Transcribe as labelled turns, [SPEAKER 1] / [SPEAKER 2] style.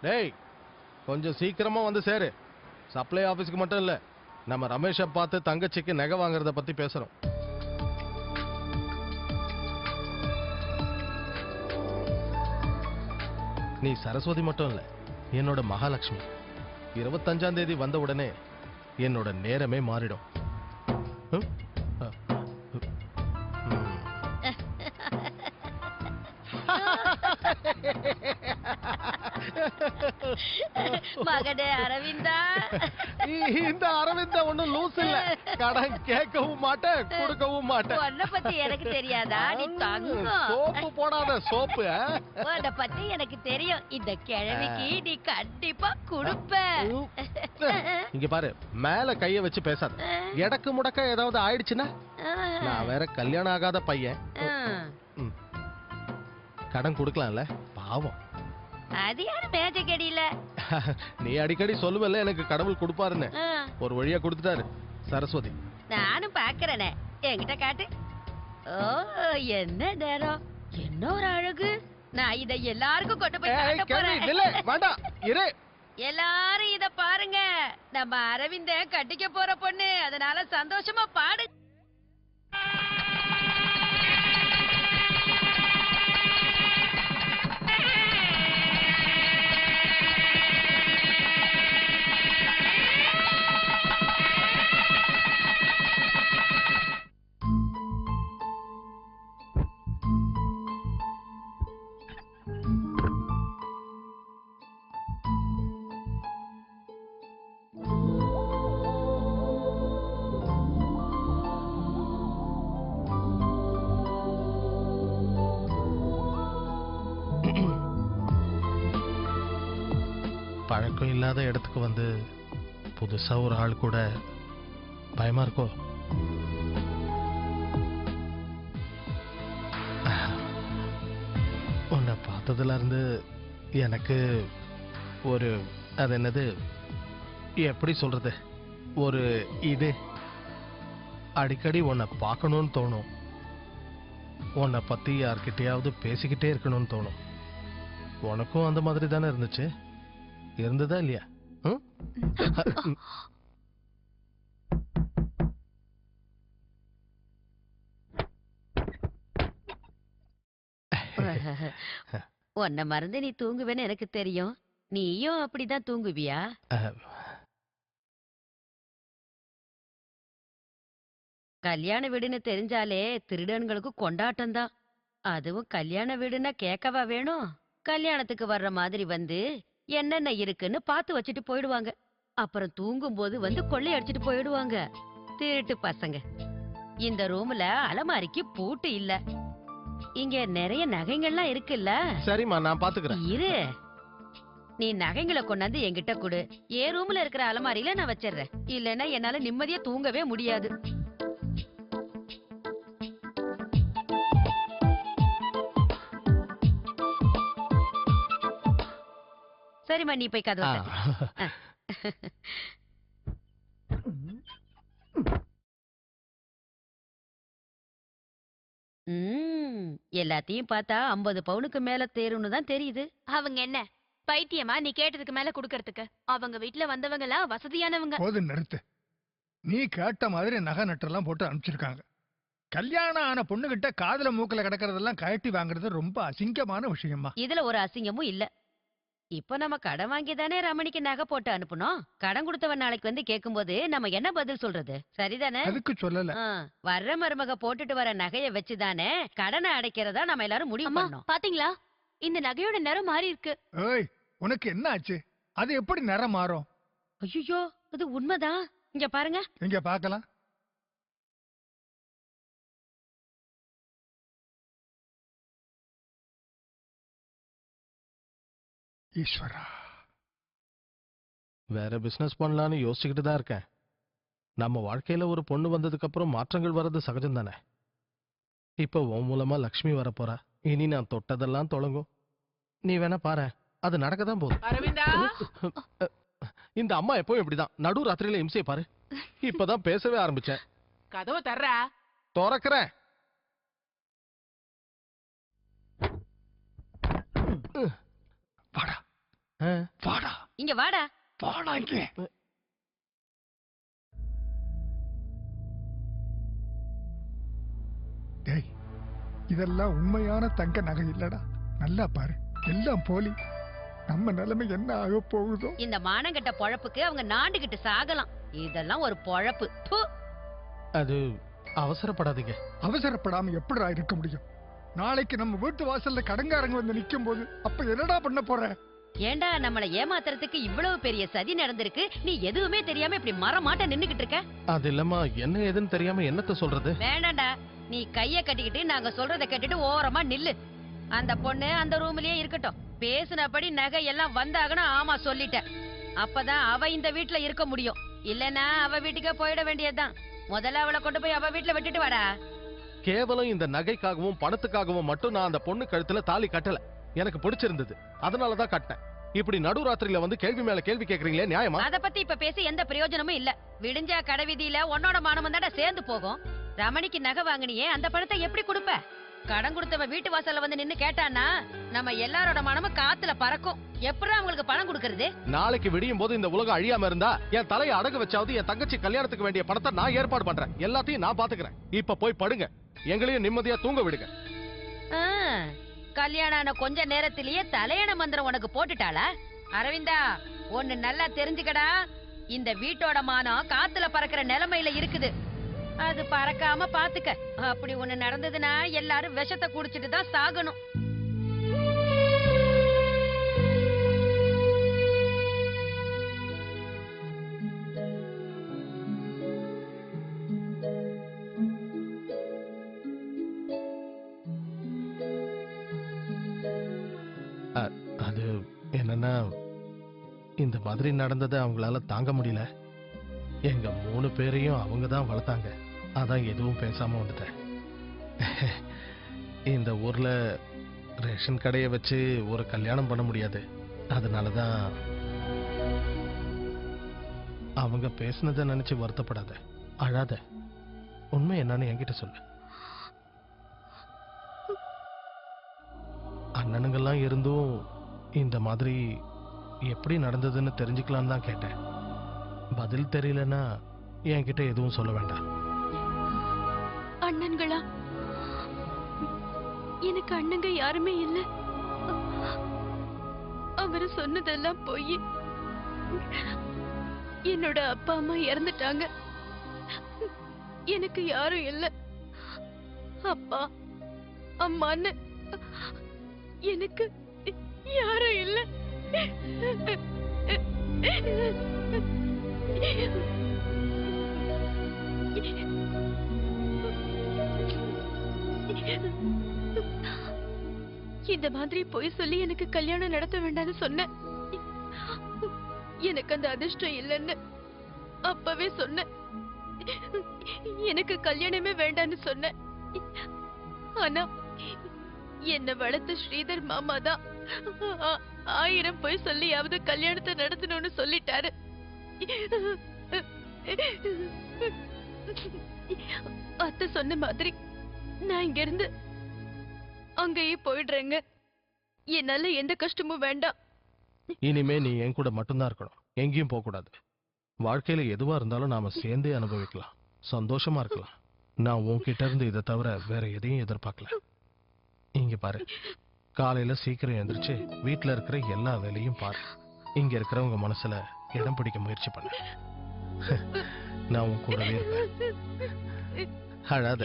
[SPEAKER 1] டேய் கொஞ்சம் சீக்கிரமா வந்து சேரு. சப்ளை ஆபீஸ்க்கு மட்டும் இல்ல, நம்ம ரமேஷை பார்த்து தங்கச்சிக்கு நகை வாங்குறத பத்தி பேசுறோம். நீ சரஸ்வதி மட்டும் இல்ல, என்னோட மகாலட்சுமி. 25ஆம் தேதி வந்த உடனே என்னோட நேரமே மாறிடும்.
[SPEAKER 2] மகனே அரவிந்தா,
[SPEAKER 1] இந்த அரவிந்தா ஒண்ணும் லூஸ் இல்ல. கடன் கேட்கவும் மாட்டேன், கொடுக்கவும் மாட்டேன்.
[SPEAKER 2] உன்னை பத்தி எனக்கு தெரியாதா? நீ தங்கம்.
[SPEAKER 1] சோப்பு போடாத சோப்பு.
[SPEAKER 2] உன்னை பத்தி எனக்கு தெரியும். இந்த கிழவிக்கு நீ கண்டிப்பா கொடுப்ப.
[SPEAKER 1] இங்க பாரு, மேல கைய வச்சு பேசாத. எடக்கு முடக்க ஏதாவது ஆயிடுச்சுன்னா நான் வேற கல்யாணம் ஆகாத பையன். கடன் கொடுக்கலாம்ல, பாவம்.
[SPEAKER 2] அது யாரு மேஜிக் அடியில?
[SPEAKER 1] நீ அடிக்கடி சொல்லுவல்ல எனக்கு கடவுள் கொடுப்பாருன்னு. ஒரு வழியா கொடுத்துட்டாரு சரஸ்வதி.
[SPEAKER 2] நானும் பாக்குறேனே, என்கிட்ட காட்டு. ஓ, என்ன நேரம், என்ன ஒரு அழகு. நான் இதை எல்லாருக்கும் கொண்டு போய் காட்ட போறேன்.
[SPEAKER 1] வேண்டாம் இரு.
[SPEAKER 2] எல்லாரும் இத பாருங்க. நம்ம அரவிந்த கட்டிக்க போற பொண்ணு. அதனால சந்தோஷமா பாடு.
[SPEAKER 1] பழக்கம் இல்லாத இடத்துக்கு வந்து புதுசா ஒரு ஆள் கூட பயமா இருக்கோ? உன்னை பார்த்ததுல இருந்து எனக்கு ஒரு, அது என்னது, எப்படி சொல்றது, ஒரு இது அடிக்கடி உன்னை பார்க்கணும்னு தோணும். உன்னை பத்தி யார்கிட்டயாவது பேசிக்கிட்டே இருக்கணும்னு தோணும். உனக்கும் அந்த மாதிரி தானே இருந்துச்சு? இருந்ததா இல்லையா?
[SPEAKER 2] உன்னை மறந்து நீ தூங்குவேன்னு எனக்கு தெரியும். நீயும் அப்படிதான் தூங்குவியா? கல்யாண வீடுன்னு தெரிஞ்சாலே திருடன்களுக்கு கொண்டாட்டம் தான். அதுவும் கல்யாண வீடுன்னா கேட்கவா வேணும்? கல்யாணத்துக்கு வர்ற மாதிரி வந்து என்னென்ன இருக்குன்னு பார்த்து வச்சுட்டு போயிடுவாங்க. அப்புறம் தூங்கும் போது வந்து கொள்ளை அடிச்சிட்டு போயிடுவாங்க. திருட்டு பசங்க. இந்த ரூம்ல அலமாரிக்கு பூட்டு இல்ல. இங்க நிறைய நகைகள்லாம் இருக்குல்ல.
[SPEAKER 1] சரிம்மா, நான் பாத்துக்கிறேன்.
[SPEAKER 2] இரு, நீ நகைங்களை கொண்டாந்து என்கிட்ட கொடு. ஏன் ரூம்ல இருக்கிற அலமாரியில நான் வச்சிடுறேன். இல்லன்னா என்னால நிம்மதியா தூங்கவே முடியாது. சரிம்மா, நீ போய் கதவை தட்டு. எல்லாத்தையும் பார்த்தா 50 பவுனுக்கு மேல தேரும்னு தான் தெரியுது.
[SPEAKER 3] அவங்க என்ன பைத்தியமா நீ கேட்டதுக்கு மேல குடுக்கறதுக்கு? அவங்க வீட்டுல வந்தவங்க எல்லாம் வசதியானவங்க.
[SPEAKER 4] போது நிறுத்து. நீ கேட்ட மாதிரி நகை நட்டெல்லாம் போட்டு அனுப்பிச்சிருக்காங்க. கல்யாணம் ஆன பொண்ணுகிட்ட காதுல மூக்கல கிடக்கிறதெல்லாம் கழட்டி வாங்குறது ரொம்ப அசிங்கமான விஷயமா.
[SPEAKER 2] இதுல ஒரு அசிங்கமும் இல்ல. இப்ப நம்ம கடன் வாங்கி தானே ரமணிக்கு நகை போட்டு அனுப்பணும். கடன் கொடுத்தவன் நாளைக்கு வந்து கேட்கும்போது நம்ம என்ன பதில் சொல்றது? சரிதானே?
[SPEAKER 4] அதுக்கு சொல்லல.
[SPEAKER 2] வர்ற மருமக போட்டுட்டு வர நகையை வச்சுதானே கடனை அடைக்கிறதா நம்ம எல்லாரும் முடிவு பண்ணோம்.
[SPEAKER 3] பாத்தீங்களா, இந்த நகையோட நிறம் மாறி இருக்கு.
[SPEAKER 4] ஏய், உனக்கு என்ன ஆச்சு? அது எப்படி நிறம் மாறும்?
[SPEAKER 2] ஐயோ, அது உண்மைதான். இங்க பாருங்க.
[SPEAKER 4] இங்க பார்க்கலாம். ஈஸ்வரா,
[SPEAKER 1] வேற பிசினஸ் பண்ணலான்னு யோசிச்சுக்கிட்டு தான் இருக்கேன். நம்ம வாழ்க்கையில ஒரு பொண்ணு வந்ததுக்கு அப்புறம் மாற்றங்கள் வர்றது சகஜம் தானே. இப்ப உன் மூலமா லக்ஷ்மி வரப்போறா. இனி நான் தொட்டதெல்லாம் தொடங்கும். நீ வேணா பாரு, அது நடக்கதான் போகுது.
[SPEAKER 5] அரவிந்தா,
[SPEAKER 1] இந்த அம்மா எப்பவும் இப்படிதான். நடு ராத்திரியில இம்சையை பாரு. இப்பதான் பேசவே ஆரம்பிச்சேன்.
[SPEAKER 5] கதவை தர்றா.
[SPEAKER 1] திறக்கிறேன். வாடா. ஆ,
[SPEAKER 4] வாடா
[SPEAKER 2] இங்க வாடா.
[SPEAKER 4] வாடா இங்கே. டேய், இதெல்லாம் உண்மையான தங்க நகை இல்லடா. நல்லா பாரு, எல்லாம் போலி. நம்ம நிலைமை என்ன ஆக போகுதோ.
[SPEAKER 2] இந்த மானங்கெட்ட பொழப்புக்கு அவங்க நாண்டுகிட்டு சாகலாம். இதெல்லாம் ஒரு பொழப்பு. ப்பு.
[SPEAKER 1] அது அவசரப்படாதீங்க.
[SPEAKER 4] அவசரப்படாம எப்படிடா இருக்க முடியும்? நாளைக்கு நம்ம வீட்டு வாசல்ல கடங்காரங்க வந்து நிக்கும் போது அப்ப என்னடா பண்ண போற?
[SPEAKER 2] ஏண்டா நம்மள ஏமாத்துறதுக்கு இவ்வளவு பெரிய சதி நடந்திருக்கு, நீ எதுவுமே தெரியாம இப்படி மரமாட்ட நின்னுகிட்டு இருக்க?
[SPEAKER 1] அது இல்லம்மா, என்ன ஏதுன்னு தெரியாம என்னத்த சொல்றது.
[SPEAKER 2] வேண்டாண்டா, நீ கைய கட்டிக்கிட்டு நாங்க சொல்றத கேட்டுட்டு ஓரமா நில்லு. அந்த பொண்ணு அந்த ரூம்லயே இருக்கட்டும். பேசுனபடி நகை எல்லாம் வந்தாகனா ஆமா சொல்லிட்டேன். அப்பதான் அவ இந்த வீட்ல இருக்க முடியும். இல்லனா அவ வீட்டுக்கே போயிட வேண்டியதுதான். முதல்ல அவளை கொண்டு போய் அவ வீட்ல விட்டுட்டு வாடா.
[SPEAKER 1] கேவலம் இந்த நகைக்காகவும் பணத்துக்காகவும் மட்டும் நான் அந்த பொண்ணு கழுத்துல தாலி கட்டல. எனக்கு பிடிச்சிருந்தது, அதனாலதான் கட்டினேன். இப்படி நடுராத்திரியில வந்து கேள்வி மேல கேள்வி கேக்குறீங்களே, நியாயமா?
[SPEAKER 2] அத பத்தி இப்ப பேசி எந்த பிரயோஜனமும் இல்ல. விடிஞ்சா கடைவீதியில உன்னோட மானமும் தாண்டா சேர்ந்து போகும். ரமணிக்கு நகை வாங்கினியே, அந்த பணத்தை எப்படி கொடுப்ப? கடன் கொடுத்தவ வீட்டு வாசல்ல வந்து நின்னு கேட்டானா நம்ம எல்லாரோட மனமும் காத்துல பறக்கும். எப்படி அவங்களுக்கு பணம் கொடுக்கறது?
[SPEAKER 1] நாளைக்கு விடியும் போது இந்த உலகம் அழியாம இருந்தா என் தலையை அடகு வச்சாவது என் தங்கச்சி கல்யாணத்துக்கு வேண்டிய பணத்தை நான் ஏற்பாடு பண்றேன். எல்லாத்தையும் நான் பாத்துக்கிறேன். இப்ப போய் படுங்க, எங்களையும் நிம்மதியா தூங்க விடுங்க.
[SPEAKER 2] ஆ, கல்யாணம் ஆன கொஞ்ச நேரத்திலேயே தலையண மந்திரம் உனக்கு போட்டுட்டாளா? அரவிந்தா, ஒன்னு நல்லா தெரிஞ்சுக்கடா. இந்த வீட்டோட மானம் காத்துல பறக்கிற நிலைமையில இருக்குது. அது பறக்காம பாத்துக்க. அப்படி ஒண்ணு நடந்ததுன்னா எல்லாரும் விஷத்தை குடிச்சிட்டு தான் சாகணும்.
[SPEAKER 1] அது என்னன்னா, இந்த மாதிரி நடந்ததை அவங்களால தாங்க முடியல. எங்க 3 பேரையும் அவங்க தான் வளர்த்தாங்க. அதான் எதுவும் பேசாம வந்துட்டேன். இந்த ஊர்ல ரேஷன் கடையை வச்சு ஒரு கல்யாணம் பண்ண முடியாது. அதனாலதான் அவங்க பேசுனதை நினைச்சு வருத்தப்படாத, அழாத. உண்மை என்னன்னு என்கிட்ட சொல்லு. அண்ணனுங்கெல்லாம் இருந்தும் இந்த மாதிரி எப்படி நடந்ததுன்னு தெரிஞ்சுக்கலான்னு தான் கேட்டேன். பதில் தெரியலன்னா என்கிட்ட எதுவும் சொல்ல வேண்டாம்.
[SPEAKER 3] அண்ணன்களா? எனக்கு அண்ணங்க யாருமே இல்ல. அவரு சொன்னதெல்லாம் பொய். என்னோட அப்பா அம்மா இறந்துட்டாங்க. எனக்கு யாரும் இல்ல. அப்பா அம்மான்னு எனக்கு யாரும் இல்ல. இந்த மாதிரி பொய் சொல்லி எனக்கு கல்யாணம் நடத்த வேண்டாம்னு சொன்னேன். எனக்கு அந்த அதிர்ஷ்டம் இல்லைன்னு அப்பவே சொன்னேன். எனக்கு கல்யாணமே வேண்டாம்னு சொன்னேன். ஆனா என்ன வளர்த்த ஸ்ரீதர் மாமா தான் 1000 பொய் சொல்லியாவது கல்யாணத்தை நடத்தணும்னு சொல்லிட்டாரு. அத்தை சொன்ன மாதிரி நான் இங்க இருந்து அங்கேயே போயிடுறேங்க. என்னால எந்த கஷ்டமும் வேண்டாம்.
[SPEAKER 1] இனிமே நீ என் கூட மட்டும்தான் இருக்கணும், எங்கேயும் போக கூடாது. வாழ்க்கையில எதுவா இருந்தாலும் நாம சேர்ந்தே அனுபவிக்கலாம், சந்தோஷமா இருக்கலாம். நான் உன்கிட்ட இருந்து இதை தவிர வேற எதையும் எதிர்பார்க்கல. இங்க பாரு, காலையில சீக்கிரம் எந்திரிச்சு வீட்டுல இருக்கிற எல்லா வேலையும் பாரு. இங்க இருக்கிறவங்க மனசுல இடம் பிடிக்க முயற்சி பண்ண. நான் உன் கூடவே இருப்பேன். அழாத.